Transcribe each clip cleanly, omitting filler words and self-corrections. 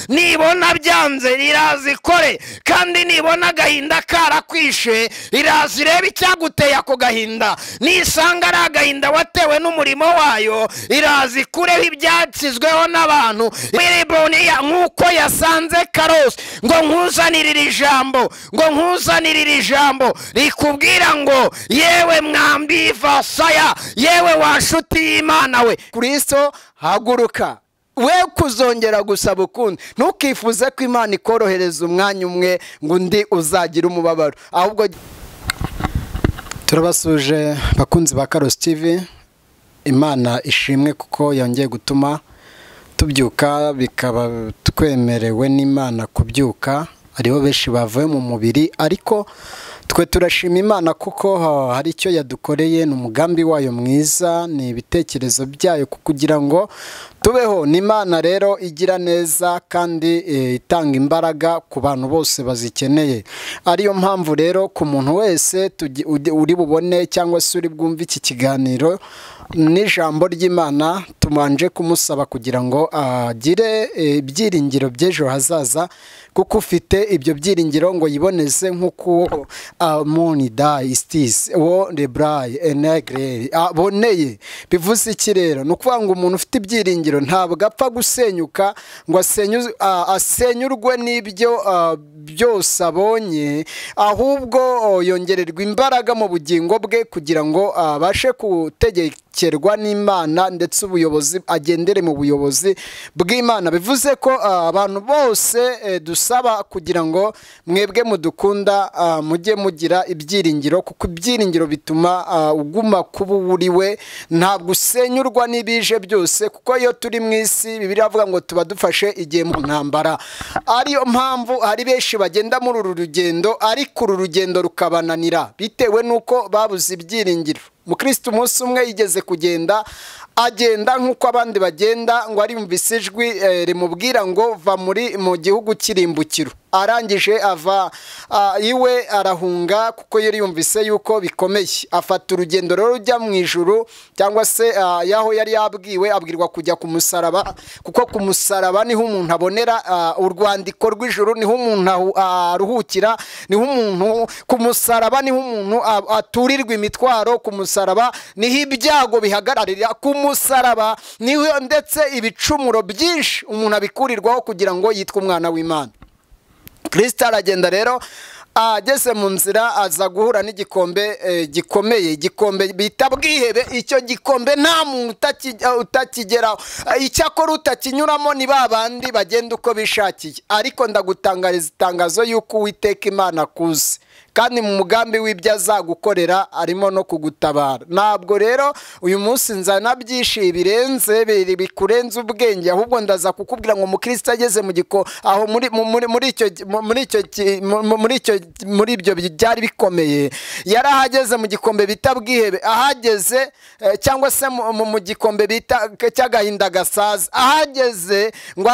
nibona byanze iraza ikore, kandi nibona agahinda karakwishe iraza irebe icyaguteye ako gahinda, nisanga ari agahinda watewe n'umurimo wayo iraza ikureho ibyacizweho n'abantu. Nk'uko yasanze Karosi ngo nkuzanirire ijambo, ngo nkuzanirire ijambo rikubwira ngo yewe mwambi vasaya, yewe wa nshuti y'Imana we, Kristo haguruka we kuzongera gusaba ukundi. Ntukifuze ko Imana ikorohereza umwanya umwe ngo undi uzagira umubabaro. Ahubwo turabasuje bakunzi ba Karosi TV, Imana ishimwe kuko yongeye gutuma tubyuka, bikaba twemerewe n'Imana kubyuka. Ariho benshi bavuye mu mubiri, ariko twe turashima Imana kuko hari icyo yadukoreye. Ni umugambi wayo mwiza, ni ibitekerezo byayo kugira ngo tubeho. Ni Imana rero igira neza kandi itanga imbaraga ku bantu bose bazikeneye. Ariyo mpamvu rero ku muntu wese uri bubone cyangwa se uri bwumve iki kiganiro n'ijambo ry'Imana, tumanje kumusaba kugira ngo agire ibyiringiro by'ejo hazaza, kuko ufite ibyo byiringiro ngo yiboneze nk'uko monida istis wo lebray enegre aboneye. Bivuze iki rero? Ni ukuvuga ngo umuntu ufite ibyiringiro ntabwo apfa gusenyuka ngo asenyurwe n'ibyo byose abonye, ahubwo yongererwa imbaraga mu bugingo bwe kugira ngo abashe gutegekerwa n'Imana, ndetse ubuyobozi agendere mu buyobozi bw'Imana. Bivuze ko abantu bose dusaba kugira ngo mwebwe mudukunda mujye mugira ibyiringiro, kuko ibyiringiro bituma uguma kuba uriwe, ntabwo usenyurwa n'ibije byose, kuko iyo turi mu isi Bibiliya avuga ngo tuba dufashe igihe mu ntambara. Ariyo mpamvu hari benshi bagenda muri uru rugendo, ariko uru rugendo rukabananira bitewe n'uko babuze ibyiringiro. Mukristo umunsi umwe yigeze kugenda, agenda nk'uko abandi bagenda, ngo ariyumvise ijwi rimubwira ngo va mu gihugu cy'irimbukiro. Arangije ava iwe arahunga, kuko yari yumvise yuko bikomeye. Afata urugendo rero rujya mu ijuru, cyangwa se yaho yari yabwiwe, abwirwa kujya ku musaraba, kuko ku musaraba niho umuntu abonera urwandiko rw'ijuru, niho umuntu aruhukira, niho umuntu ku musaraba, niho umuntu aturirwa imitwaro. Ku musaraba niho ibyago bihagararira, ku musaraba niho ndetse ibicumuro byinshi umuntu abikurirwaho kugira ngo yitwe umwana w'Imana. Kristo aragenda rero, ageze mu nzira aza guhura n'igikombe gikomeye, igikombe bita bwihebe. Icyo gikombe nta muntu utakigeraho, icyakora utakinyuramo ni babandi bagenda uko bishakiye. Ariko ndagutangariza itangazo y'uko Uwiteka Imana akuzi, kandi mu mugambi w'ibyo azagukorera arimo no kugutabara. Ntabwo rero uyu munsi nzana byinshi birenze bikurenze ubwenge, ahubwo ndaza kukubwira ngo Mukristo ageze mu aho muri ibyo byari bikomeye, yarahageze mu gikombe bita bwihebe. Ahageze cyangwa se mu gikombe bita cy'agahinda gasaza, ahageze ngo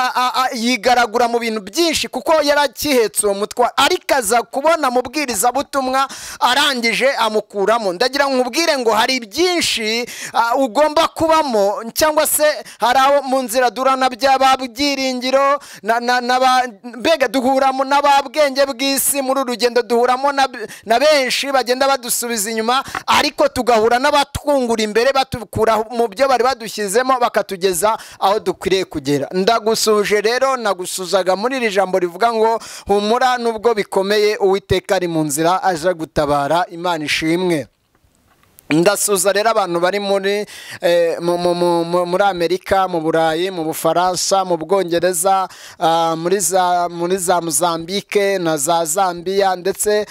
yigaragura mu bintu byinshi, kuko yarakihetse uwo mutwaro. Ariko aza kubona mubwiriza butumwa, arangije amukuramo. Ndagira ngo nkubwire ngo hari byinshi ugomba kubamo, cyangwa se hari aho mu nzira durana by'ababyiringiro, mbega duhuramo n'ababwenge bw'isi. Muri uru rugendo duhuramo na benshi bagenda badusubiza inyuma, ariko tugahura n'abatwungura imbere, batukura mu byo bari badushyizemo, bakatugeza aho dukwiriye kugera. Ndagusuje rero, nagusuzaga muri iri jambo rivuga ngo humura nubwo bikomeye, Uwiteka ari mu nzira aje gutabara. Imana ishimwe. Ndasuza rero abantu bari muri Amerika, mu Burayi, mu Bufaransa, mu Bwongereza, muri za Mozambique na za Zambia, ndetse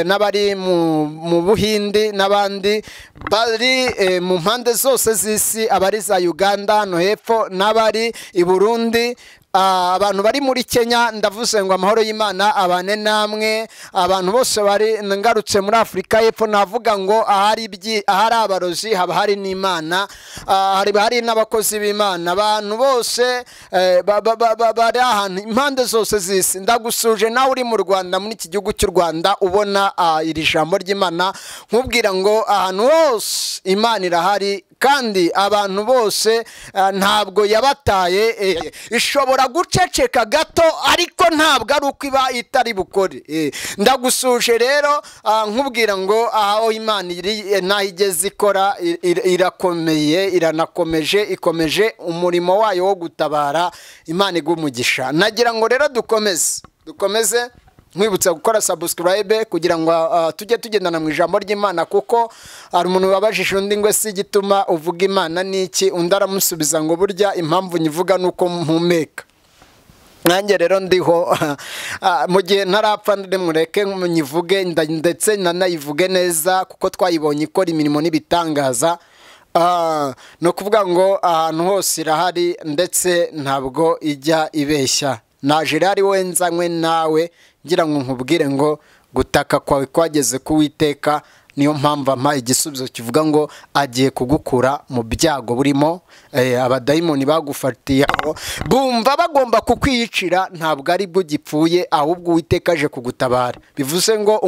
n'abari mu Buhindi, n'abandi bari mu mpande zose z'isi, abari za Uganda hano hepfo, n'abari i Burundi, abantu bari muri Kenya. Ndavuze ngo amahoro y'Imana abane namwe. Abantu bose bari ngarutse muri Afurika y'Epfo, navuga ngo ahari abarozi haba hari n'Imana, hari n'abakozi b'Imana. Abantu bose bari ahantu impande zose z'isi. Ndagusuje nawe uri mu Rwanda, muri iki gihugu cy'u Rwanda, ubona iri jambo ry'Imana, nkubwira ngo ahantu hose Imana irahari, kandi abantu bose ntabwo yabataye. Ishobora ishobora guceceka gato ariko ntabwo ari uko iba itari bukore. Ndagusuje rero nkubwira ngo aho Imana iri naho igeze ikora irakomeye, iranakomeje, ikomeje umurimo wayo wo gutabara. Imana igumugisha. Nagira ngo rero dukomeze nkwibutsa gukora subscribe kugira ngo tujye tugendana mu ijambo ry'Imana, kuko hari umuntu wabajije undi ngo si gituma uvuga Imana niki, undi aramusubiza ngo burya impamvu nyivuga nuko mpumeka. Nanjye rero ndiho mu gihe ntarapfa ndemureke nyivuge ndetse nanayivuge neza, kuko twayibonye ikora imirimo n'ibitangaza. No kuvuga ngo ahantu hose irahari ndetse ntabwo ijya ibeshya. Naje rari wenzanywe nawe ngira ngo nkubwire ngo gutaka kwawe kwageze ku Uwiteka, niyo mpamvu ampa igisubizo kivuga ngo agiye kugukura mu byago burimo. Abadayimoni bagufatiye aho bumva bagomba kukwiyicira, ntabwo ari bwo gipfuye, ahubwo Uwiteka aje kugutabara. Bivuze ngo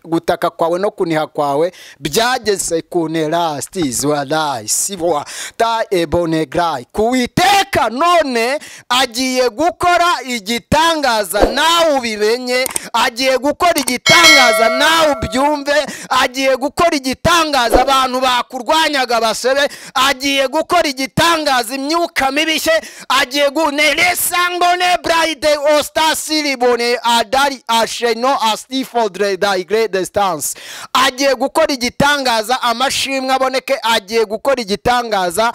gutaka kwawe no kuniha kwawe byageze ku nerastis walayi siwa ta ebonegrai ku Uwiteka, none agiye gukora igitangaza nawe ubimenye, agiye gukora igitangaza nawe ubyumve, agiye gukora igitangaza abantu bakurwanyaga basebe, agiye gukora igitangaza imyuka mibishye, agiye guneresangone bride ostasiribone adari asheno astifodre daigre distance, agiye gukora igitangaza amashimwe aboneke, agiye gukora igitangaza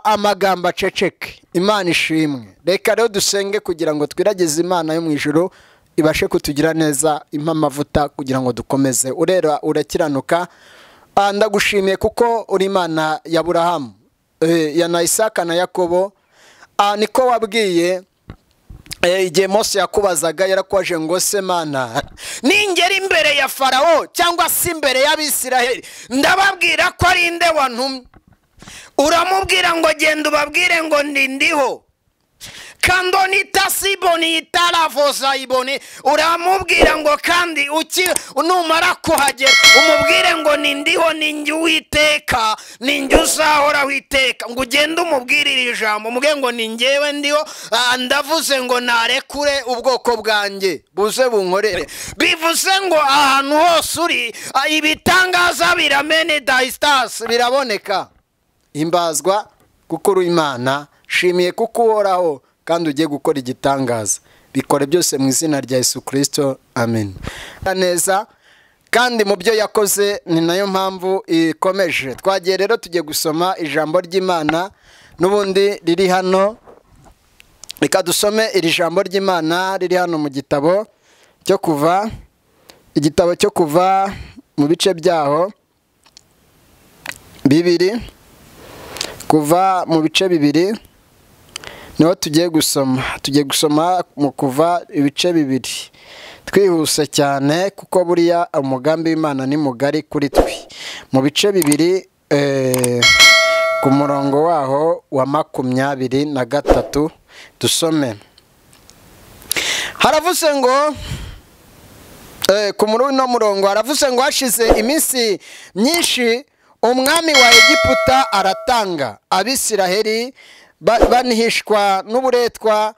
amagambo aceceke. Imana ishimwe. Reka rero dusenge kugira ngo twirageze Imana yo mu ijuru ibashe kutugira neza, impa amavuta kugira ngo dukomeze. Urera urakiranuka. Ndagushimiye kuko uri Imana ya Aburahamu, ya Isaka na Yakobo. Niko wabwiye igihe Mose yakubazaga, yarakwaje ngo se Mana ningera imbere ya Farawo cyangwa se imbere y'Abisiraheli ndababwira ko ari nde wantumye? Uramubwira ngo genda ubabwire ngo ndiho kandoni tasiboni itarafosa iboni. Uramubwira ngo kandi numara kuhagera umubwire ngo nindiho, ninjye Uwiteka, ninjye uzahora witeka. Ngo ugende umubwirire ijambo, umubwire ngo ninjyewe ndiho, ndavuze ngo narekure ubwoko bwanjye buze bunkorere. Bivuze ngo ahantu hose uri ibitangaza biramene daistas biraboneka. Himbazwa kuko uri Imana. Shimiye kuko uhoraho kandi ugiye gukora igitangaza. Bikore byose mu izina rya Yesu Kristo, amen. Neza kandi mu byo yakoze ni nayo mpamvu ikomeje. Twagiye rero tugiye gusoma ijambo ry'Imana n'ubundi riri hano. Reka dusome iri jambo ry'Imana riri hano mu gitabo cyo Kuva, igitabo cyo Kuva mu bice byaho bibiri. Kuva mu bice bibiri niho tugiye gusoma mu Kuva ibice bibiri. Twihuse cyane kuko buriya umugambi w'Imana ni mugari kuri twe. Mu bice bibiri ku murongo waho wa 23 dusome. Haravuze ngo ku murongo haravuze ngo hashize iminsi myinshi umwami wa Egiputa aratanga, Abisiraheli banihishwa n'uburetwa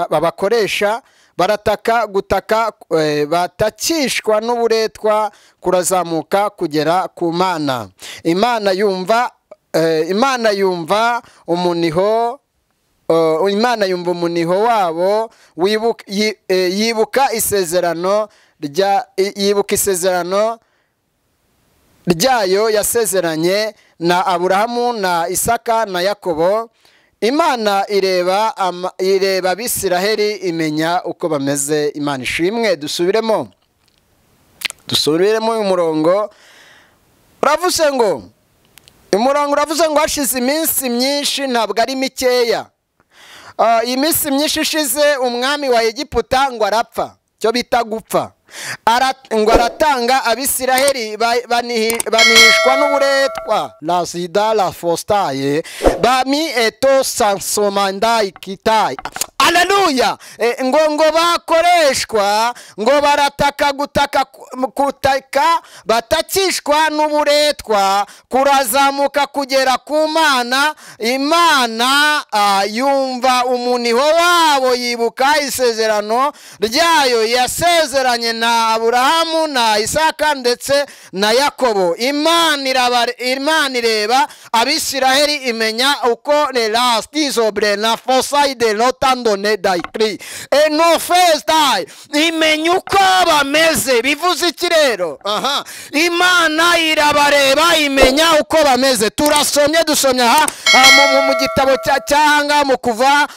babakoresha, barataka gutaka batakishwa n'uburetwa kurazamuka kugera ku Mana. Imana yumva umuniho, Imana yumva umuniho wabo, yibuka isezerano ryayo yasezeranye na Aburahamu na Isaka na Yakobo. Imana ireba Abisiraheli imenya uko bameze. Imana ishimwe. Dusubiremo uyu murongo. Uravuze ngo hashize iminsi myinshi, ntabwo ari mikeya. Iyi minsi myinshi ishize umwami wa Egiputa ngo arapfa, cyo bita gupfa. Ngo aratanga, Abisiraheli banihishwa n'uburetwa, la sida la fostaye bami eto sansomandai kitai. Haleluya. Ngo bakoreshwa ngo barataka kutaka batakishwa n'uburetwa kurazamuka kugera ku Mana. Imana yumva umuniho wabo, yibuka isezerano ryayo yasezeranye na Aburahamu na Isaka ndetse na Yakobo. Imana ireba Abisiraheli, imenya uko relas disobre na fosaide de lotandone daikri no festai, imenya uko bameze. Bivuze iki rero? Imana irabareba, imenya uko bameze. Dusomye aha mu gitabo cyanga mu kuva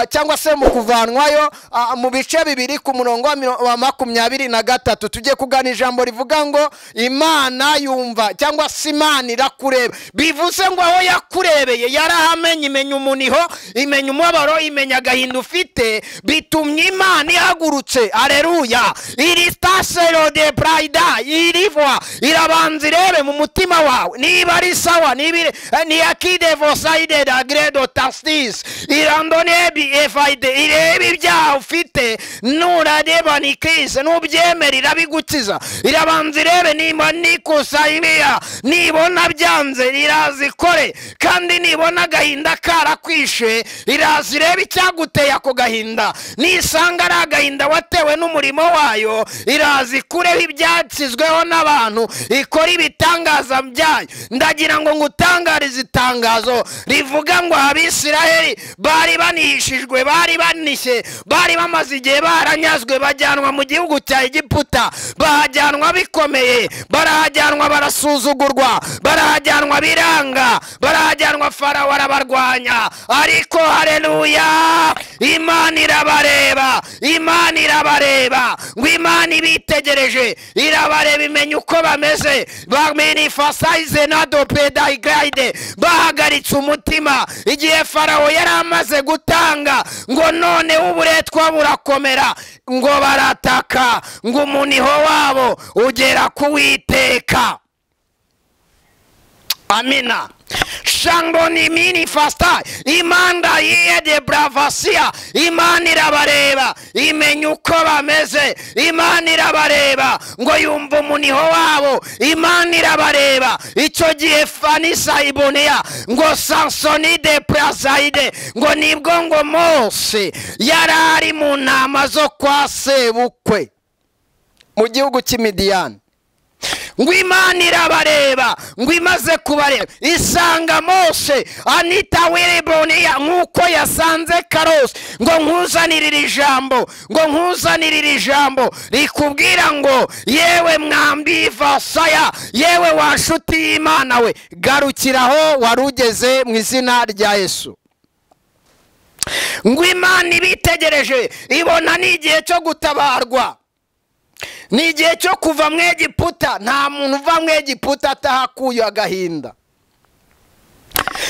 cyangwa se mu kuvanwayo mu bice bibiri ku murongo wa 23 tujye kugana ijambo rivuga ngo Imana yumva cyangwa se Imana irakureba. Bivuze ngo aho yakurebeye yarahamenye, imenya umuniho, imenya umubabaro, imenya agahinda ufite, bitumye Imana ihagurutse. Haleluya. Iri stasero de praida irivwa, irabanza irebe mu mutima wawe niba ari sawa, ni akide vosaide da gredo tastis irandone bi efaide, irebe ibyaha ufite nuradeba ni krise nubyemera irabigukiza. Irabanza irebe niba nikusayimia, nibona byanze irazikore, kandi nibona agahinda karakwishe irazirebe icyaguteye ako gahinda. Nisanga ari agahinda watewe n'umurimo wayo, irazikureho ibyakizweho n'abantu, ikora ibitangaza byayo. Ndagira ngo ngutangarize itangazo rivuga ngo Abisiraheli bari banihishijwe, bari banishye, bari bamaze igihe baranyazwe, bajyanwa mu gihugu cya Egiputa, bahajyanwa bikomeye, barahajyanwa barasuzugurwa, barahajyanwa biranga, barahajyanwa Farawo arabarwanya. Ariko haleluya, Imana irabareba, Imana irabareba. Ngo Imana ibitegereje, irabareba, imenya uko bameze. Bamenifasayize na dopeda igayide, bahagaritse umutima igihe Farawo yari amaze gutanga ngo none uburetwa burakomera, ngo barataka ngo umuniho wabo ugera ku Uwiteka. Amina. Shangoni mini fasta Imanda iye de bravasia. Imana irabareba, imenya uko bameze. Imana irabareba ngo yumva umuniho wabo. Imana irabareba. Icyo gihe Fanisa ibonea ngo Sansoni de prazaide, ngo nibwo ngo Mose yarari mu ntama zo kwa sebukwe mu gihugu cy'Imidiyani. Ngo Imana irabareba, ngo imaze kubareba isanga Mose anita wirebonea nkuko yasanze Karosi, ngo nkuzanirira ijambo rikubwira ngo yewe mwambi vasaya, yewe wanshuti y'Imana we, garukiraho warugeze mu izina rya Yesu. Ngo Imana ibitegereje, ibona ni igihe cyo gutabarwa, ni igihe cyo kuva mu Egiputa. Nta muntu uva mu Egiputa atahakuye agahinda.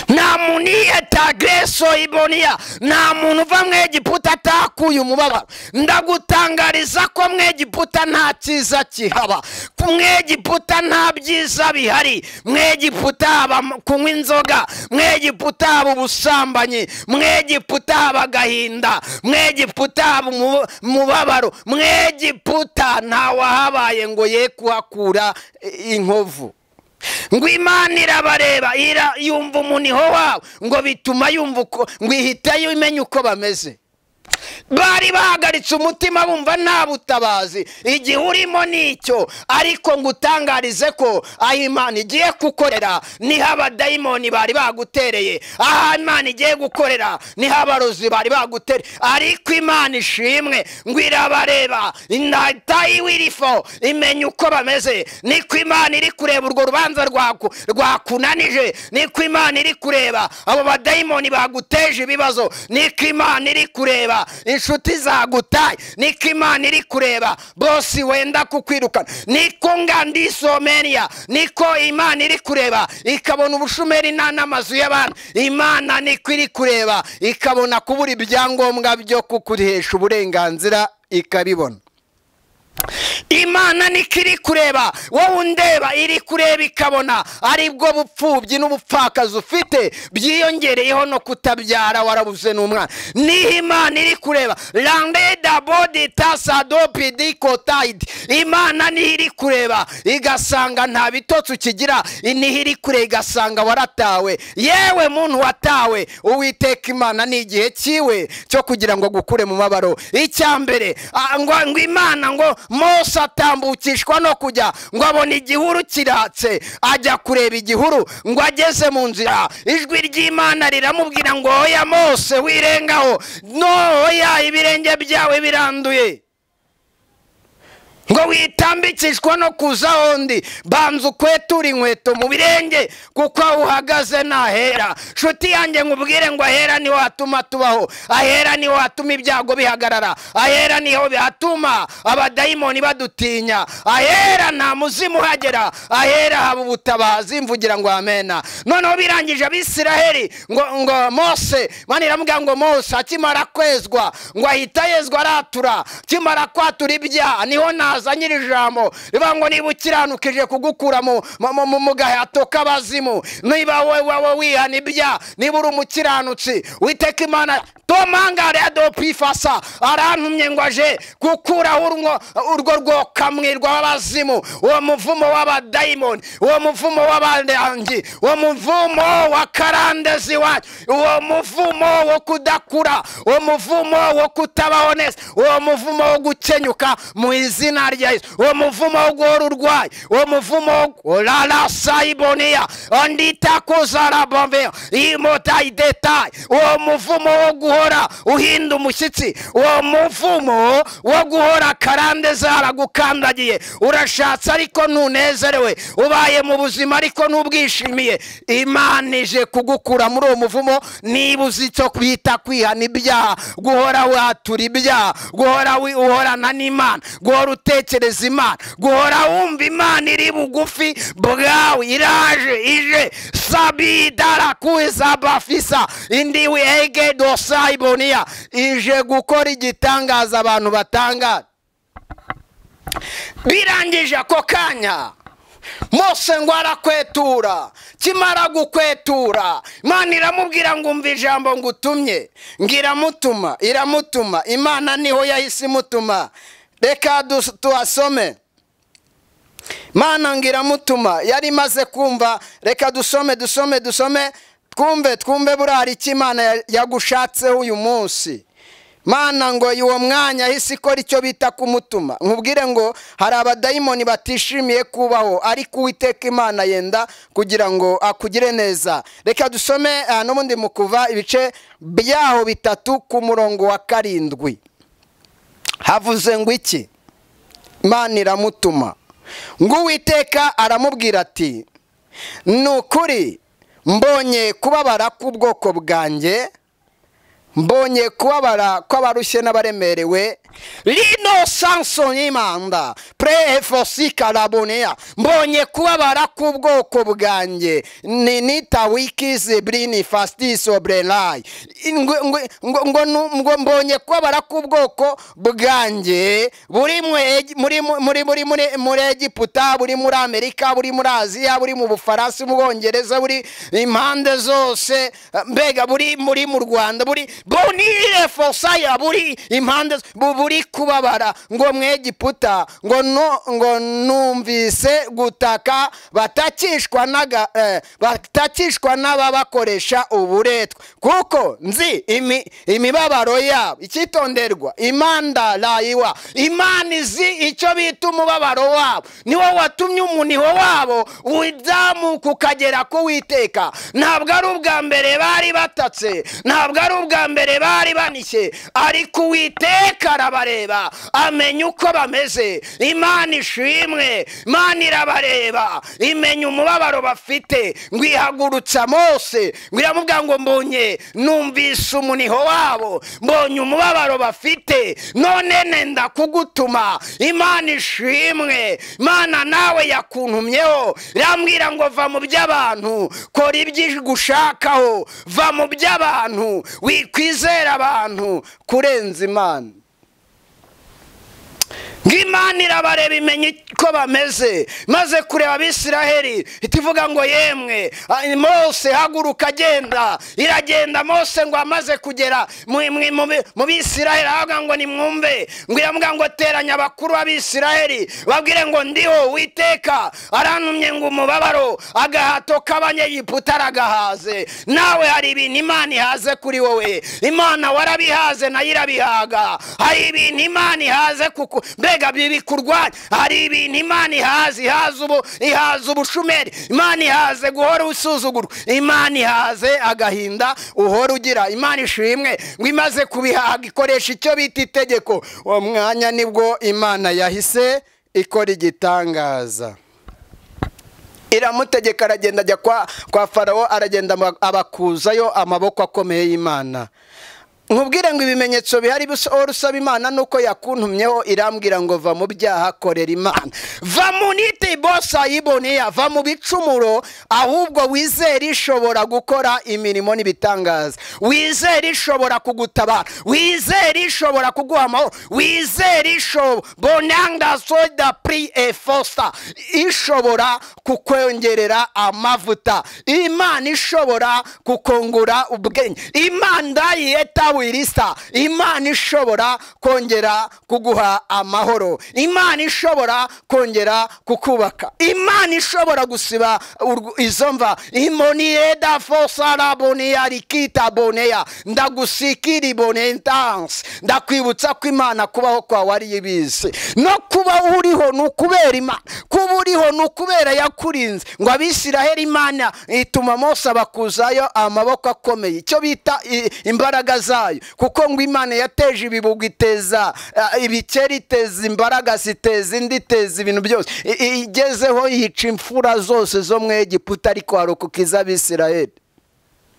Nta muntu yetagreso ibonia, nta muntu uva mu Egiputa atahakuye umubabaro. Ndagutangariza ko mu Egiputa nta cyiza kihaba, mu Egiputa nta byiza bihari. Mu Egiputa haba kunywa inzoga, mu Egiputa haba ubusambanyi, mu Egiputa haba agahinda, mu Egiputa haba umubabaro. Mu Egiputa nta wahabaye ngo ye kuhakura inkovu. Ngo Imana irabareba, yumva umuniho wabo, ngo bituma yumva uko, ngo ihita imenya uko bameze. Bari bahagaritse umutima bumva nta butabazi. Igihe urimo nicyo, ariko ngutangarize ko aho Imana igiye gukorera niho abadayimoni bari bagutereye, aho Imana igiye gukorera niho abarozi bari bagutereye. Ariko Imana ishimwe ngo irabareba, inatayi wirifo, imenya uko bameze. Niko Imana iri kureba urwo rubanza rwakunanije, niko Imana iri kureba abo badayimoni baguteje ibibazo, niko Imana iri kureba inshuti zagutaye, niko Imana iri kureba bosi wenda kukwirukana, niko ngandisomenia, niko Imana iri kureba ikabona ubushumeri n'amazu y'abantu. Imana niko iri kureba ikabona kubura ibyangombwa byo kukurihesha uburenganzira, ikabibona. Imana niko iri kureba, wowe undeba iri kureba ikabona aribwo bupfubyi n'ubupfakazi ufite byiyongereyeho no kutabyara, warabuze n'umwana. Niho Imana iri kureba. Landeda body tasadopi dikotaid. Imana niho iri kureba igasanga nta bitotsi ukigira, niho iri kureba igasanga waratawe. Yewe muntu watawe, Uwiteka Imana ni igihe cyiwe cyo kugira ngo gukure mu mabaro. Icyambere ngo Imana ngo Mose atambukishwa no kujya ngo abona igihuru kiratse, ajya kureba igihuru, ngo ageze mu nzira ijwi ry'Imana riramubwira ngo oya Mose wirengaho, no oya ibirenge byawe biranduye, ngo witambikishwa no kuza hondi, banza ukwetura inkweto mu birenge kuko aho uhagaze nahera. Nshuti yanjye nkubwire ngo ahera niho hatuma tubaho, ahera niho hatuma ibyago bihagarara, ahera niho hatuma abadayimoni badutinya, ahera nta muzimu uhagera, ahera haba ubutabazi. Mvugira ngo amena. Noneho birangije Abisiraheli ngo Mose, Imana iramubwira ngo Mose akimara kwezwa ngo ahita yezwa aratura, akimara kwatura ibyaha niho azanyira ijambo rivuga ngo niba ukiranukije kugukura mu gahato k'abazimu, niba wowe wihana ibyaha, niba uri umukiranutsi, Uwiteka Imana tomangare adopifasa arantumye ngo aje gukuraho urwo rwokamwirwa w'abazimu, uwo muvumo w'abadayimoni, uwo muvumo w'abandangi, uwo muvumo wa karandezi wacu, uwo muvumo wo kudakura, uwo muvumo wo kutabaho neza, uwo muvumo wo gukenyuka mu izina rya Yesu, uwo muvumo wo guhora urwaye, uwo muvumo la saiboniya andita kozarabove imotai detai, uwo muvumo wo guhora uhinda umushyitsi, uwo muvumo wo guhora karande zaragukandagiye, urashatse ariko ntunezerewe, ubaye mu buzima ariko ntubwishimiye. Imana ije kugukura muri uwo muvumo. Niba uzi icyo kwita kwihana ibyaha, guhora watura ibyaha, guhora uhorana n'Imana, guhora utekereza Imana, guhora wumva Imana iri bugufi bwawe, iraje ije sabidara kuza bafisa indi wege dosaibonia, ije gukora igitangaza abantu batanga. Birangije ako kanya Mose ngo arakwetura, kimara gukwetura Imana iramubwira ngo umva ijambo ngutumye, ngiramutuma, iramutuma. Imana niho yahise imutuma. Reka tuasome. Imana ngiramutuma yari maze kumva. Reka dusome twumve burari iki Imana yagushatseho uyu munsi. Mana ngo uwo mwanya ahise ikora icyo bita kumutuma. Nkubwire ngo hari abadayimoni batishimiye kubaho, ariko Uwiteka Imana yenda kugira ngo akugire neza. Reka dusome n'ubundi mu Kuva ibice byaho 3 ku murongo wa 7. Havuze ngo iki? Imana iramutuma ngo Uwiteka aramubwira ati, nukuri mbonye kubabara k'ubwoko bwanjye, mbonye kubabara kw'abarushye n'abaremerewe, lino sanson imanda prefosika labonea, mbonye kubabara k'ubwoko bwanjye, ninita wikizi brini fastiso brelai, ngo mbonye kubabara k'ubwoko bwanjye buri muri Egiputa, buri muri Amerika, buri muri Aziya, buri mu Bufaransa, mu Bwongereza, buri impande zose, mbega buri mu Rwanda, buri bonire fosaya, buri impande buri kubabara. Ngo mu Egiputa ngo numvise gutaka batakishwa n'ababakoresha uburetwa, kuko nzi imibabaro yabo. Icyitonderwa, Imana layiwa, Imana izi icyo bita umubabaro wabo. Niwo watumye umuniho wabo uzamuka ukagera ku Uwiteka. Ntabwo ari ubwa mbere bari batatse, ntabwo ari ubwa mbere bari banishye, ariko Uwiteka arabareba, amenya uko bameze. Imana ishimwe, Imana irabareba, imenya umubabaro bafite. Ngo ihagurutsa Mose, ngo iramubwira ngo mbonye, numvise umuniho wabo, mbonye umubabaro bafite, none nenda kugutuma. Imana ishimwe, Imana nawe yakuntumyeho, irambwira ngo va mu by'abantu, kora ibyo gushakaho, va mu by'abantu, wikwizera abantu kurenza Imana. ng'Imana irabareba imenya ko bameze, maze kureba Abisiraheli itivuga ngo yemwe Mose haguruka agenda. Iragenda Mose ngo amaze kugera mu Bisiraheli avuga ngo nimwumve, ngo iravuga ngo teranya abakuru b'Abisiraheli babwire ngo ndiho Uwiteka arantumye ngo umubabaro agahato k'Abanyegiputa aragahaze. Nawe hari ibintu Imana ihaze kuri wowe. Imana warabihaze nayo irabihaga. Hari ibintu Imana ihaze kuko mbega bibikurwanya. Hari ibintu Imana ihaze ubushumeri. Imana ihaze guhora usuzugurwa. Imana ihaze agahinda uhora ugira. Imana ishimwe ngo imaze kubihaga ikoresha icyo bita itegeko. Uwo mwanya nibwo Imana yahise ikora igitangaza. Iramutegeka aragenda ajya kwa Farawo, aragenda abakuzayo amaboko akomeye y'Imana. Nkubwire ngo ibimenyetso bihari usaba Imana nuko yakuntumyeho, irambwira ngo va mu byaha korera Imana, va mu nite bosa yiboneye, va mu bicumuro, ahubwo wizere ishobora gukora imirimo n'ibitangaza, wizere ishobora kugutabara, wizere ishobora kuguha amahoro, wizere bonanga soda pri e fosta, ishobora kukongerera amavuta, Imana ishobora kukongura ubwenge, Imana yeta wirista, Imana ishobora kongera kuguha amahoro, Imana ishobora kongera kukubaka, Imana ishobora gusiba izo mva. Imonieda fosara boneya rikita boneya, ndagusikiri bonentans, ndakwibutsa ko Imana kubaho kwawe ari ibizi, no kuba uriho nukubera Imana, kuba uriho nukubera yakurinze. Ngo Abisiraheli Imana ituma Mose abakuzayo amaboko akomeye, icyo bita imbaraga zayo, kuko ngo Imana yateje ibibugu, iteza ibikeri, iteza imbaraga, iteza indi, iteza ibintu byose, igezeho yica imfura zose zo mu Egiputa, ariko harokoka iz'Abisiraheli.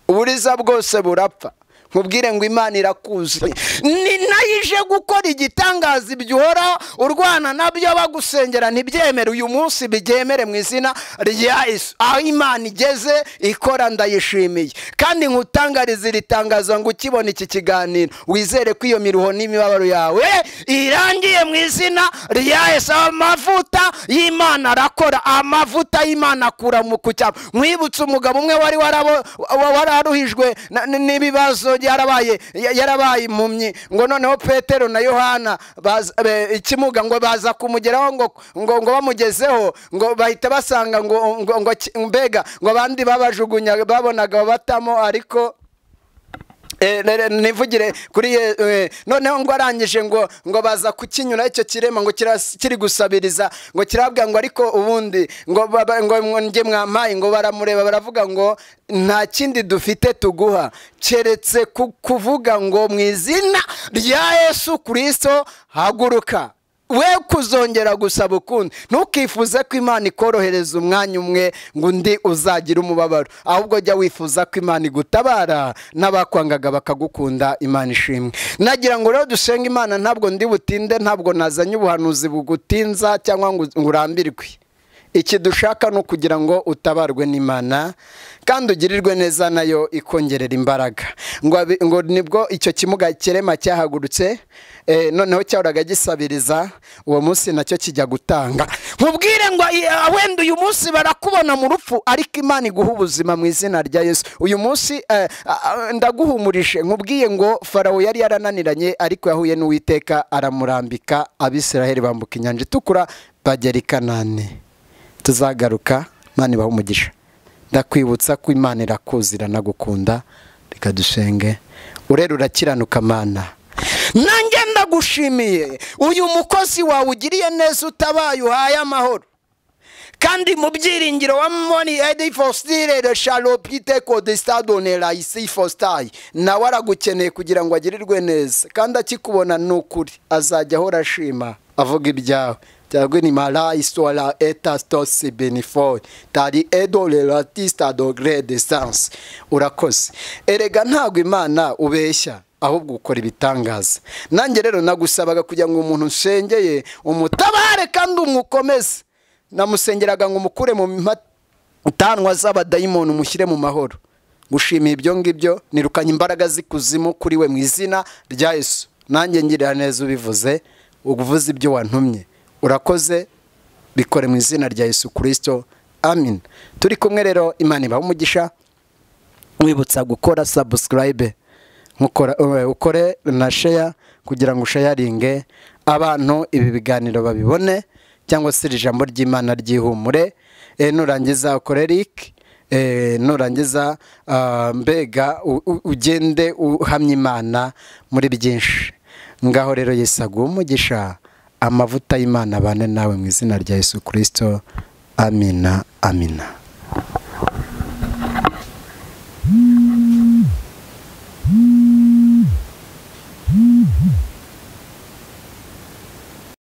Uburiza bwose burapfa. Nkubwire ngo Imana irakuzi, ni nayo ije gukora igitangaza. Ibyo uhora urwana nabyo bagusengera ntibyemere, uyu munsi bigemere mu izina rya Yesu. Aho Imana igeze ikora ndayishimiye, kandi nkutangariza iri tangazo ngo ukibona iki kiganiro wizere ko iyo miruho n'imibabaro yawe irangiye mu izina rya Yesu. Amavuta y'Imana arakora, amavuta y'Imana akura mu kucyapa. Mwibutse umugabo umwe wari wararuhijwe n'ibibazo, yarabaye impumyi, ngo noneho Petero na Yohana ikimuga ngo baza kumugeraho, ngo bamugezeho, ngo bahita basanga ngo mbega ngo abandi babajugunya babonaga batamo, ariko nivugire kuri noneho ngo arangije ngo baza kukinyura icyo kirema, ngo kiri gusabiriza, ngo kirabwa ngo ariko ubundi ngo nge mwampaye, ngo baramureba baravuga ngo nta kindi dufite tuguha keretse kuvuga ngo mu izina rya Yesu Kristo haguruka. We kuzongera gusaba ukundi, ntukifuze ko Imana ikorohereza umwanya umwe ngo undi uzagira umubabaro, ahubwo jya wifuza ko Imana igutabara n'abakwangaga bakagukunda. Imana ishimwe. Nagira ngo rero dusenga Imana, ntabwo ndi butinde, ntabwo nazanye ubuhanuzi bugutinza cyangwa ngo urambirwe. Iki dushaka no kugira ngo utabarwe n'Imana kandi ugirirwe neza, nayo ikongerera imbaraga. Ngo nibwo icyo kimuga kirema cyahagurutse, noneho cyahoraga gisabiriza, uwo munsi nacyo kijya gutanga. Nkubwire ngo wenda uyu munsi barakubona mu rupfu, ariko Imana iguha ubuzima mu izina rya Yesu. Uyu munsi ndaguhumurishe, nkubwiye ngo Farawo yari yarananiranye, ariko yahuye n'Uwiteka aramurambika, Abisiraheli bambuka inyanja itukura bagera i Kanani. Tuzagaruka, Imana ibahe umugisha. Ndakwibutsa ko Imana irakuzi, iranagukunda. Reka dusenge. Urera urakiranuka Mana, nanjye ndagushimiye uyu mukozi wawe ugiriye neza, utabaye uhaye amahoro, kandi mu byiringiro wa moni edi fostire le shalopite kodestadonera isi fostai, nawe aragukeneye kugira ngo agirirwe neza, kandi akikubona n'ukuri azajya ahora ashima avuga ibyawe. Tagwe ni mala histoire etastos benifoy tari edole l'artiste degré de sens. Urakoze. Erega ntabwo Imana ubeshya, ahubwo ukora ibitangaza. Nanjye rero nagusabaga kugira ngo umuntu nsengeye umutabare kandi umukomeze. Namusengeraga ngo umukure mu tanwa z'abadayimoni, umushyire mu mahoro. Gushimiye ibyo ngibyo, nirukanye imbaraga zikuzimu kuri we mu izina rya Yesu. Nanjye ngirira neza ubivuze, uvuze ibyo wantumye. Urakoze, bikore mu izina rya Yesu Kristo, amin. Turi kumwe rero, Imana ibahe umugisha. Wibutsa gukora subscribe, ukore na share kugira ngo ushayaringe abantu ibi biganiro babibone, cyangwa se ijambo ry'Imana ryihumure. Nurangiza ukore like, nurangiza mbega ugende uhamya Imana muri byinshi. Ngaho rero Yesu aguhe umugisha, amavuta y'Imana abane nawe mu izina rya Yesu Kristo, amina, amina.